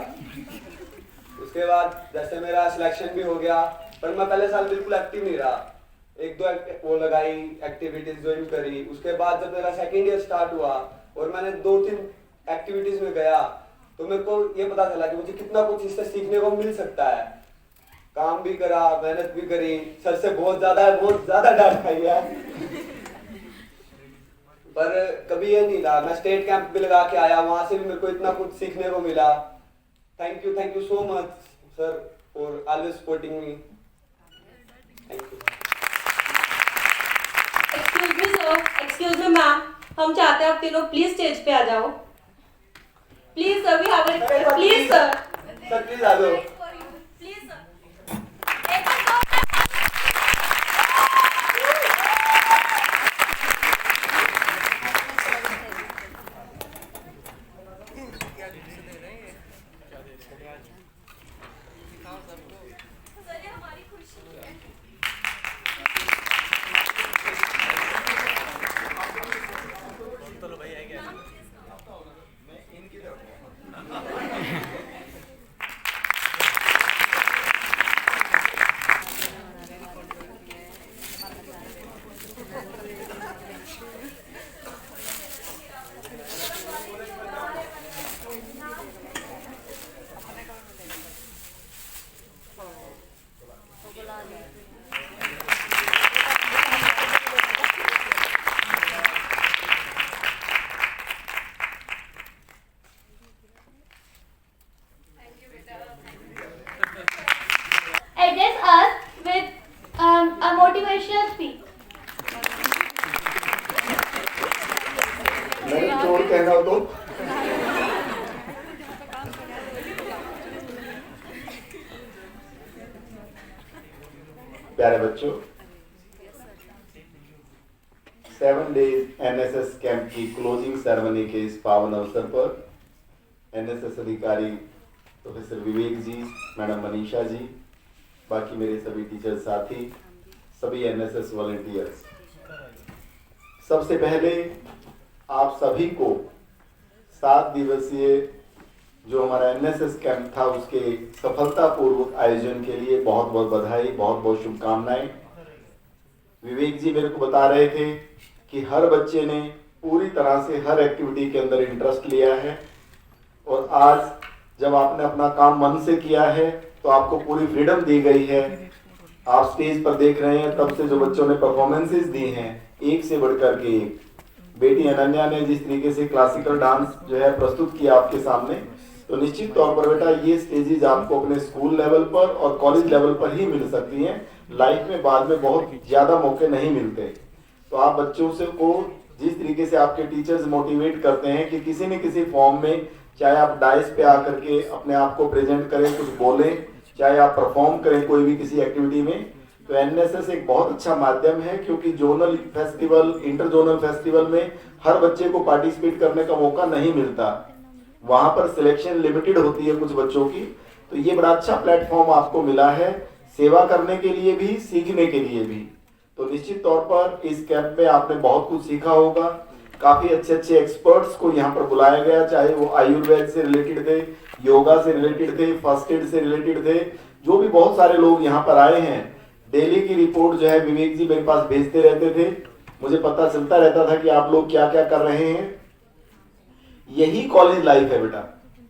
उसके बाद जैसे मेरा सिलेक्शन भी हो गया, पर मैं पहले साल बिल्कुल एक्टिव नहीं रहा, 1-2 वो लगाई एक्टिविटीज ज्वाइन करी। उसके बाद जब मेरा सेकेंड ईयर स्टार्ट हुआ और मैंने 2-3 एक्टिविटीज में गया तो मेरे को ये पता चला कि मुझे कितना कुछ इससे सीखने को मिल सकता है। काम भी करा, मेहनत भी करी, सर से बहुत ज्यादा डांट खाई है। पर कभी ये नहीं था। मैं स्टेट कैंप भी लगा के आया, वहां से भी मेरे को इतना कुछ सीखने को मिला। Thank you so much sir for always supporting me. Thank you. Excuse me sir, excuse me ma'am, हम चाहते हैं आप तीनों प्लीज स्टेज पे आ जाओ। Please sir, we have a request, please sir. Sir please आ जाओ। Please sir. Address us with a motivational speech. नहीं छोड़ कहना हो तो प्यारे बच्चों, 7 डेज एनएसएस कैंप की क्लोजिंग सेरेमनी के इस पावन अवसर पर एनएसएस अधिकारी प्रोफेसर विवेक जी, मैडम मनीषा जी, बाकी मेरे सभी टीचर साथी, सभी एनएसएस वॉलंटियर्स, सबसे पहले आप सभी को 7 दिवसीय जो हमारा एनएसएस कैंप था उसके सफलतापूर्वक आयोजन के लिए बहुत बहुत बधाई, बहुत बहुत शुभकामनाएं। विवेक जी मेरे को बता रहे थे कि हर बच्चे ने पूरी तरह से हर एक्टिविटी के अंदर इंटरेस्ट लिया है और आज जब आपने अपना काम मन से किया है तो आपको पूरी फ्रीडम दी गई है। आप स्टेज पर देख रहे हैं तब से जो बच्चों ने परफॉर्मेंसेस दी हैं एक से बढ़कर के एक। बेटी अनन्या ने जिस तरीके से क्लासिकल डांस जो है प्रस्तुत किया आपके सामने, तो निश्चित तौर पर बेटा ये स्टेजेस आपको अपने स्कूल लेवल पर और कॉलेज लेवल पर ही मिल सकती हैं। लाइफ में बाद में बहुत ज्यादा मौके नहीं मिलते। तो आप बच्चों से को जिस तरीके से आपके टीचर्स मोटिवेट करते हैं कि किसी न किसी फॉर्म में, चाहे आप डाइस पे आकर के अपने आप को प्रेजेंट करें, कुछ बोलें, चाहे आप परफॉर्म करें कोई भी किसी एक्टिविटी में, तो एनएसएस एक बहुत अच्छा माध्यम है। क्योंकि zonal festival, inter zonal festival में हर बच्चे को पार्टिसिपेट करने का मौका नहीं मिलता, वहां पर सिलेक्शन लिमिटेड होती है कुछ बच्चों की। तो ये बड़ा अच्छा प्लेटफॉर्म आपको मिला है सेवा करने के लिए भी, सीखने के लिए भी। तो निश्चित तौर पर इस कैंप में आपने बहुत कुछ सीखा होगा। काफी अच्छे अच्छे एक्सपर्ट्स को यहाँ पर बुलाया गया, चाहे वो आयुर्वेद से रिलेटेड थे, योगा से रिलेटेड थे, फर्स्ट एड से रिलेटेड थे, जो भी बहुत सारे लोग यहाँ पर आए हैं। डेली की रिपोर्ट जो है विवेक जी मेरे पास भेजते रहते थे, मुझे पता चलता रहता था कि आप लोग क्या क्या कर रहे हैं। यही कॉलेज लाइफ है बेटा,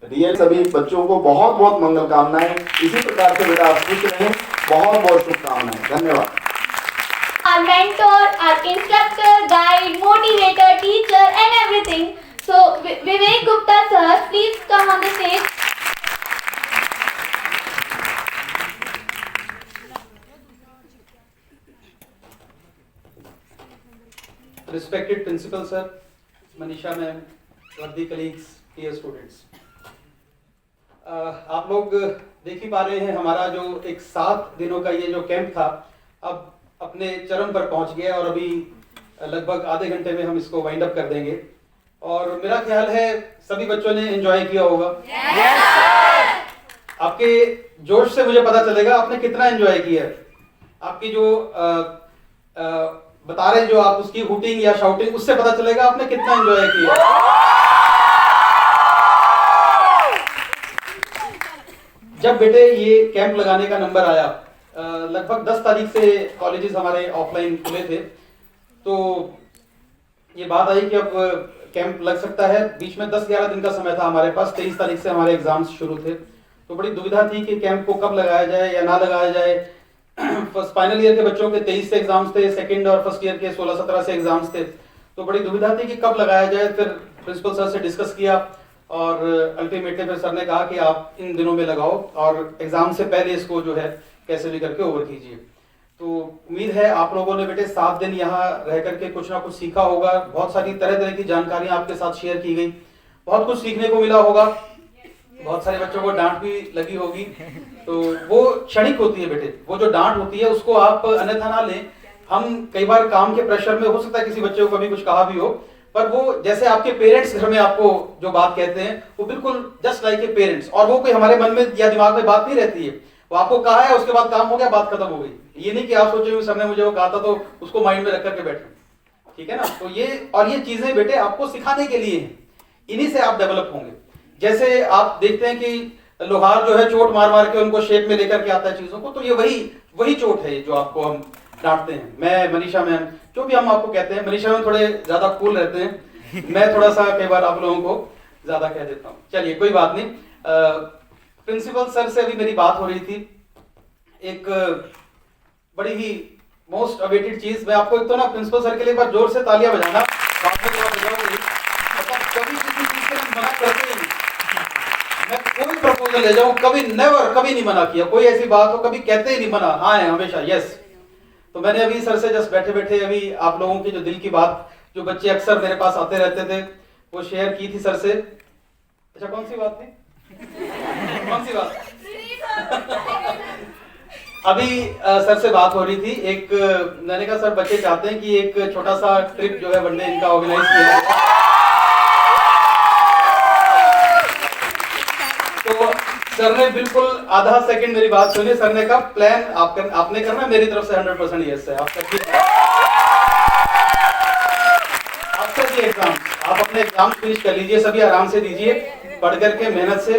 रियल। सभी बच्चों को बहुत बहुत मंगल कामनाएं। इसी प्रकार से बेटा आप खुश रहें, बहुत बहुत शुभकामनाएं। धन्यवाद। Our mentor, our instructor, guide, motivator, teacher and everything. So Vivek Gupta sir, please come on the stage. Respected principal sir, Manisha ma'am, worthy colleagues, dear students. आप लोग देख ही पा रहे हैं हमारा जो एक 7 दिनों का ये जो कैंप था अब अपने चरम पर पहुंच गया और अभी लगभग आधे घंटे में हम इसको वाइंड अप कर देंगे। और मेरा ख्याल है सभी बच्चों ने एंजॉय किया होगा। आपके जोश से मुझे पता चलेगा आपने कितना एंजॉय किया है। आपकी जो बता रहे हैं जो आप उसकी हुटिंग या शाउटिंग, उससे पता चलेगा आपने कितना एंजॉय किया। जब बेटे ये कैंप लगाने का नंबर आया, लगभग 10 तारीख से कॉलेजेस हमारे ऑफलाइन खुले थे, तो ये बात आई कि अब कैंप लग सकता है। बीच में 10-11 दिन का समय था हमारे पास, 23 तारीख से हमारे एग्जाम्स शुरू थे। तो बड़ी दुविधा थी कि कैंप को कब लगाया जाए या ना लगाया जाए। फर्स्ट फाइनल ईयर के बच्चों के 23 से एग्जाम्स थे, सेकंड और फर्स्ट ईयर के 16-17 से एग्जाम्स थे। तो बड़ी दुविधा थी कि कब लगाया जाए। फिर प्रिंसिपल सर से डिस्कस किया और अल्टीमेटली फिर सर ने कहा कि आप इन दिनों में लगाओ और एग्जाम से पहले इसको जो है कैसे भी करके ओवर कीजिए। तो उम्मीद है आप लोगों ने बेटे 7 दिन यहाँ रह करके कुछ ना कुछ सीखा होगा। बहुत सारी तरह तरह की जानकारियां आपके साथ शेयर की गई, बहुत कुछ सीखने को मिला होगा। बहुत सारे बच्चों को डांट भी लगी होगी, तो वो क्षणिक होती है बेटे। वो जो डांट होती है उसको आप अन्यथा ना लें। हम कई बार काम के प्रेशर में हो सकता है किसी बच्चे को कभी कुछ कहा भी हो, पर वो जैसे आपके पेरेंट्स घर में आपको जो बात कहते हैं वो बिल्कुल जस्ट लाइक ए पेरेंट्स, और वो कोई हमारे मन में या दिमाग में बात नहीं रहती है। वो आपको कहा है, उसके बाद काम हो गया, बात खत्म हो गई। ये नहीं कि आप सोचे सर ने मुझे वो कहा था तो उसको माइंड में रख करके बैठे, ठीक है ना। तो ये चीजें बेटे आपको सिखाने के लिए हैं, इन्हीं से आप डेवलप होंगे। जैसे आप देखते हैं कि लोहार जो है चोट मार मार के उनको शेप में लेकर के आता है चीजों को, तो ये वही चोट है जो आपको हम डांटते हैं। मैं, मनीषा मैम, जो भी हम आपको कहते हैं, मनीषा मैम थोड़े ज्यादा कूल रहते हैं, मैं थोड़ा सा कई बार आप लोगों को ज्यादा कह देता हूँ। चलिए कोई बात नहीं। प्रिंसिपल सर से अभी मेरी बात हो रही थी, एक बड़ी ही मोस्ट अवेटेड चीज मैं आपको, एक तो ना प्रिंसिपल सर के लिए एक बार जोर से तालियां बजाना। कभी किसी चीज के मना करते ही नहीं, मैं कोई प्रपोजल ले जाऊं कभी नहीं मना किया। कोई ऐसी बात हो कभी कहते ही नहीं मना, हाँ है हमेशा यस। तो मैंने अभी सर से जस्ट बैठे बैठे अभी आप लोगों की जो दिल की बात, जो बच्चे अक्सर मेरे पास आते रहते थे, वो शेयर की थी सर से। अच्छा कौन सी बात थी? कौन सी बात? अभी सर से बात हो रही थी। एक मैंने कहा सर बच्चे चाहते हैं कि एक छोटा सा ट्रिप जो है वनडे इनका ऑर्गेनाइज किया जाए। तो सर ने बिल्कुल आधा सेकंड मेरी बात सुनी। सर ने कहा प्लान आपने करना, मेरी तरफ से 100% यस है। एग्जाम आप अपने एग्जाम फिनिश कर लीजिए, सभी आराम से दीजिए, पढ़ करके मेहनत से,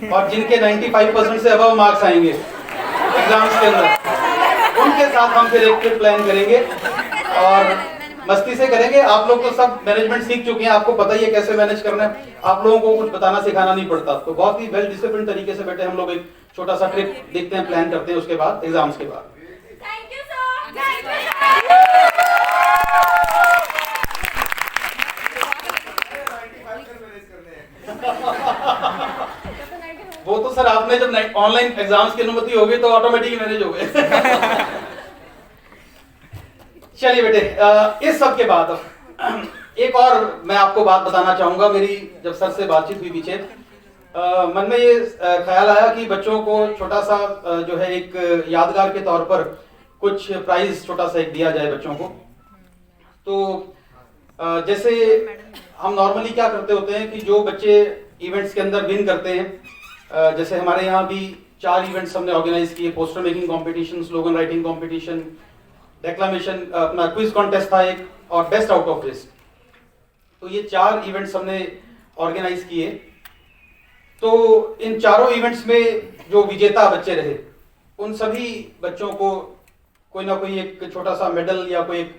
और जिनके 95% से अबव मार्क्स आएंगे एग्जाम्स के अंदर, उनके साथ हम फिर एक ट्रिप प्लान करेंगे और मस्ती से करेंगे। आप लोग तो सब मैनेजमेंट सीख चुके हैं, आपको पता ही है कैसे मैनेज करना है, आप लोगों को कुछ बताना सिखाना नहीं पड़ता। तो बहुत ही वेल डिसिप्लिन तरीके से बेटे हम लोग एक छोटा सा ट्रिप देखते हैं, प्लान करते हैं उसके बाद एग्जाम्स के बाद। Thank you sir. वो तो सर आपने जब ऑनलाइन एग्जाम्स की अनुमति होगी तो ऑटोमेटिक मैनेज हो गए। चलिए बेटे, इस सब के बाद एक और मैं आपको बात बताना चाहूंगा। मेरी जब सर से बातचीत हुई पीछे, मन में ये ख्याल आया कि बच्चों को छोटा सा जो है एक यादगार के तौर पर कुछ प्राइज छोटा सा एक दिया जाए बच्चों को। तो जैसे हम नॉर्मली क्या करते होते हैं कि जो बच्चे इवेंट्स के अंदर विन करते हैं, जैसे हमारे यहाँ भी 4 इवेंट्स हमने ऑर्गेनाइज किए, poster making competition, slogan writing competition, declamation, अपना क्विज कॉन्टेस्ट था एक, और बेस्ट आउट ऑफ लिस्ट। तो ये 4 इवेंट्स हमने ऑर्गेनाइज किए। तो इन चारों इवेंट्स में जो विजेता बच्चे रहे, उन सभी बच्चों को कोई ना कोई एक छोटा सा मेडल या कोई एक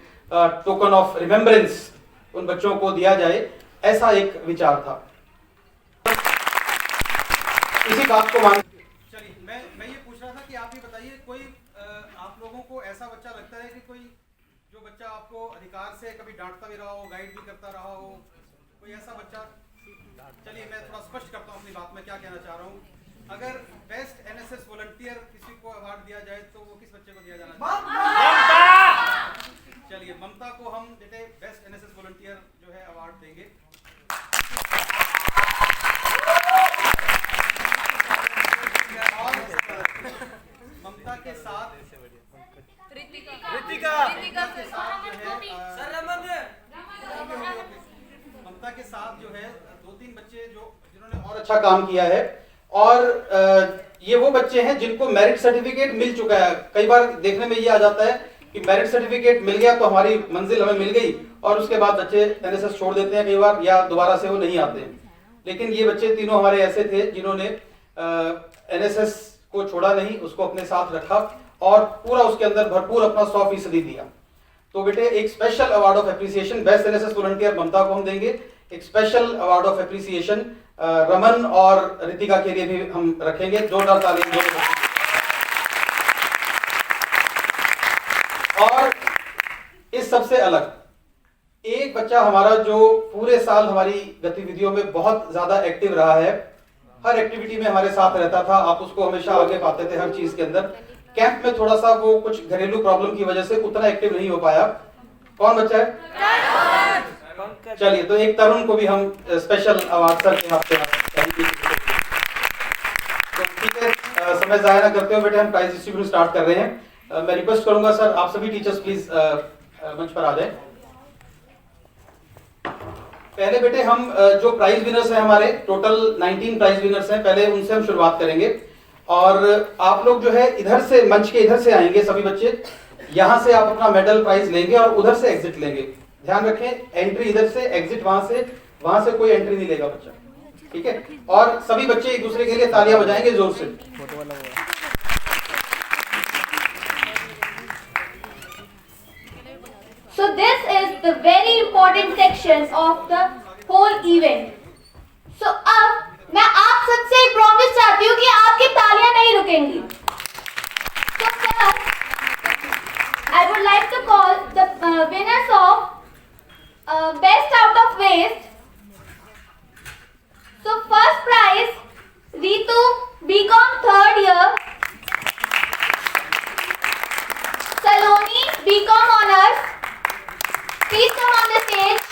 टोकन ऑफ रिमेम्बरेंस उन बच्चों को दिया जाए, ऐसा एक विचार था। इसी बात को मान, चलिए मैं ये पूछ रहा था कि आप ये बताइए, कोई आप लोगों को ऐसा बच्चा लगता है कि कोई जो बच्चा आपको अधिकार से कभी डांटता भी रहा हो, गाइड भी करता रहा हो, कोई ऐसा बच्चा? चलिए मैं थोड़ा स्पष्ट करता हूँ अपनी बात में क्या कहना चाह रहा हूँ। अगर बेस्ट एनएसएस वॉलंटियर किसी को अवार्ड दिया जाए तो वो किस बच्चे को दिया जाना चाहिए? चलिए ममता को हम बेटे बेस्ट एनएसएस वॉलंटियर जो है अवार्ड देंगे। और ममता के साथ ऋतिका के साथ जो है ममता के साथ जो है 2-3 बच्चे जिन्होंने और अच्छा काम किया है, और ये वो बच्चे हैं जिनको मेरिट सर्टिफिकेट मिल चुका है। कई बार देखने में ये आ जाता है कि मेरिट सर्टिफिकेट मिल गया तो हमारी मंजिल हमें मिल गई, और उसके बाद बच्चे एनएसएस छोड़ देते हैं कई बार, या दोबारा से वो नहीं आते। लेकिन ये बच्चे तीनों हमारे ऐसे थे जिन्होंने एनएसएस को छोड़ा नहीं, उसको अपने साथ रखा और पूरा उसके अंदर भरपूर अपना 100% दिया। तो बेटे एक special award of appreciation best NSS volunteer Mamta को हम देंगे, एक special award of appreciation Raman और ऋतिका के लिए भी हम रखेंगे। जोरदार तालियां। और इस सबसे अलग एक बच्चा बच्चा हमारा जो पूरे साल हमारी गतिविधियों में बहुत ज्यादा एक्टिव रहा है, हर एक्टिविटी में हमारे साथ रहता था, आप उसको हमेशा आगे पाते थे हर चीज के अंदर। कैंप में थोड़ा सा वो कुछ घरेलू प्रॉब्लम की वजह से उतना एक्टिव नहीं हो पाया। कौन बच्चा है? चलिए, तो एक तरुण को भी हम स्पेशल अवार्ड सर के हाथ से तो ठीक है, समय जाया ना करते हुए बेटे हम प्राइज डिस्ट्रीब्यूशन स्टार्ट कर रहे हैं। मैं रिक्वेस्ट करूंगा सर, आप सभी टीचर्स प्लीज मंच पर आ जाएं। पहले बेटे हम जो प्राइज विनर्स हैं हमारे, टोटल 19 प्राइज विनर्स हैं, पहले उनसे हम शुरुआत करेंगे। और आप लोग जो है इधर से, मंच के इधर से आएंगे सभी बच्चे, यहां से आप अपना मेडल प्राइज लेंगे और उधर से एग्जिट लेंगे। ध्यान रखें, एंट्री इधर से, एग्जिट वहां से कोई एंट्री नहीं लेगा बच्चा, ठीक है? और सभी बच्चे एक दूसरे के लिए तालियां बजाएंगे जोर से। So this is the very important section of the whole event. So अब मैं आप सबसे एक प्रॉमिस चाहती हूँ कि आपकी तालियां नहीं रुकेंगी। So first, I would like to call the winners of best out of waste. So first prize, Ritu, BCom 3rd year. Saloni, BCom honors. Please come on the stage.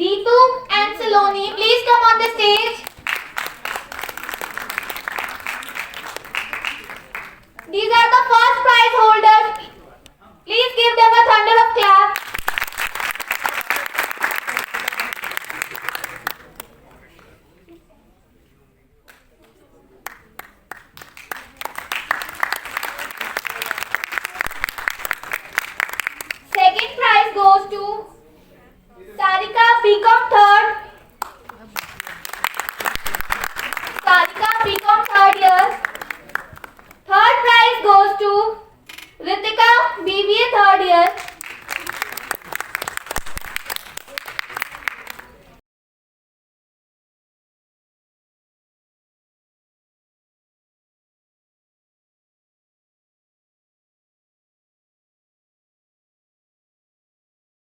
Ritu and Saloni, please come on the stage.